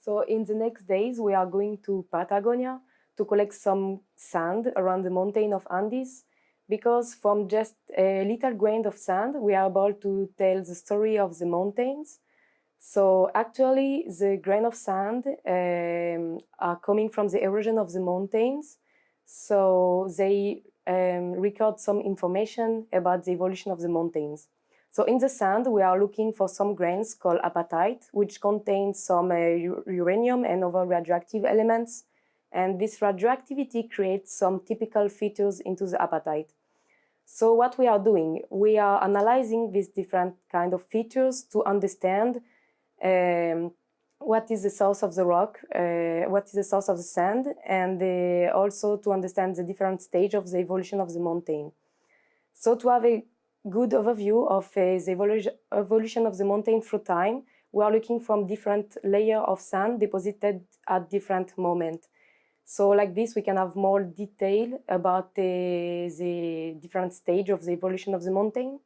So in the next days, we are going to Patagonia to collect some sand around the mountain of Andes, because from just a little grain of sand, we are able to tell the story of the mountains. So actually, the grain of sand are coming from the erosion of the mountains. So they record some information about the evolution of the mountains. So in the sand, we are looking for some grains called apatite, which contain some uranium and other radioactive elements. And this radioactivity creates some typical features into the apatite. So what we are doing, we are analyzing these different kind of features to understand what is the source of the rock, what is the source of the sand, and also to understand the different stage of the evolution of the mountain. So to have a good overview of the evolution of the mountain through time, we are looking from different layers of sand deposited at different moments. So like this, we can have more detail about the different stage of the evolution of the mountain.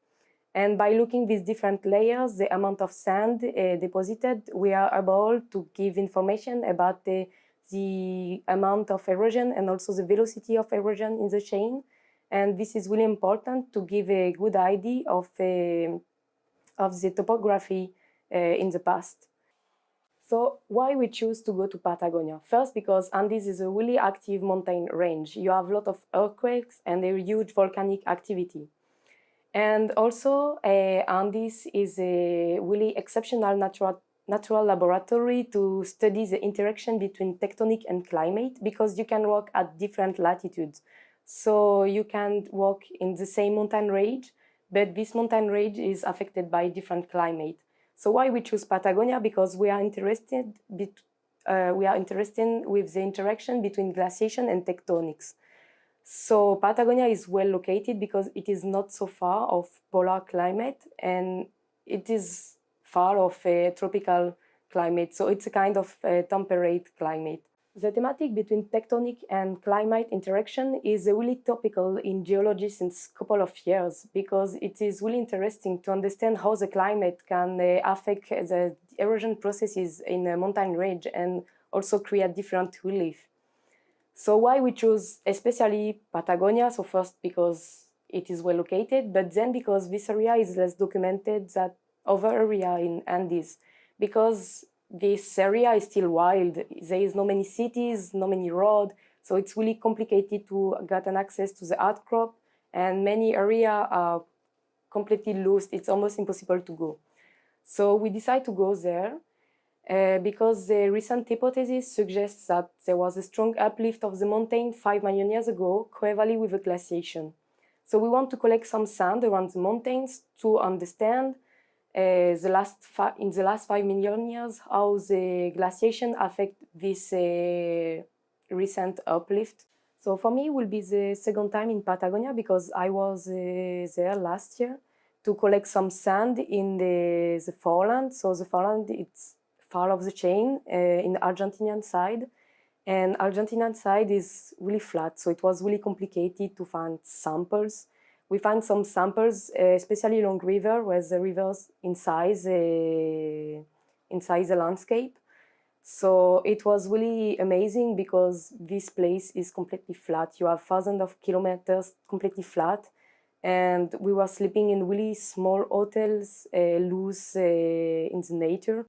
And by looking these different layers, the amount of sand deposited, we are able to give information about the amount of erosion and also the velocity of erosion in the chain. And this is really important to give a good idea of the topography in the past. So why we choose to go to Patagonia? First, because Andes is a really active mountain range. You have a lot of earthquakes and a huge volcanic activity. And also, Andes is a really exceptional natural laboratory to study the interaction between tectonic and climate, because you can work at different latitudes. So you can work in the same mountain range, but this mountain range is affected by different climate. So why we choose Patagonia? Because we are interested with the interaction between glaciation and tectonics. So Patagonia is well located because it is not so far of polar climate, and it is far of a tropical climate. So it's a kind of temperate climate. The thematic between tectonic and climate interaction is really topical in geology since a couple of years, because it is really interesting to understand how the climate can affect the erosion processes in a mountain range and also create different relief. So why we choose especially Patagonia? So first, because it is well located, but then because this area is less documented than other area in Andes, because this area is still wild. There is no many cities, no many roads, so it's really complicated to get an access to the outcrop, and many areas are completely lost. It's almost impossible to go. So we decide to go there. Because the recent hypothesis suggests that there was a strong uplift of the mountain 5 million years ago, coevalent with a glaciation. So we want to collect some sand around the mountains to understand in the last 5 million years how the glaciation affect this recent uplift. So for me, it will be the second time in Patagonia, because I was there last year to collect some sand in the foreland. So the foreland, it's far of the chain in the Argentinian side, and Argentinian side is really flat, so it was really complicated to find samples. We found some samples, especially along river, where the rivers inside the landscape. So it was really amazing because this place is completely flat. You have thousands of kilometers completely flat, and we were sleeping in really small hotels, loose in the nature.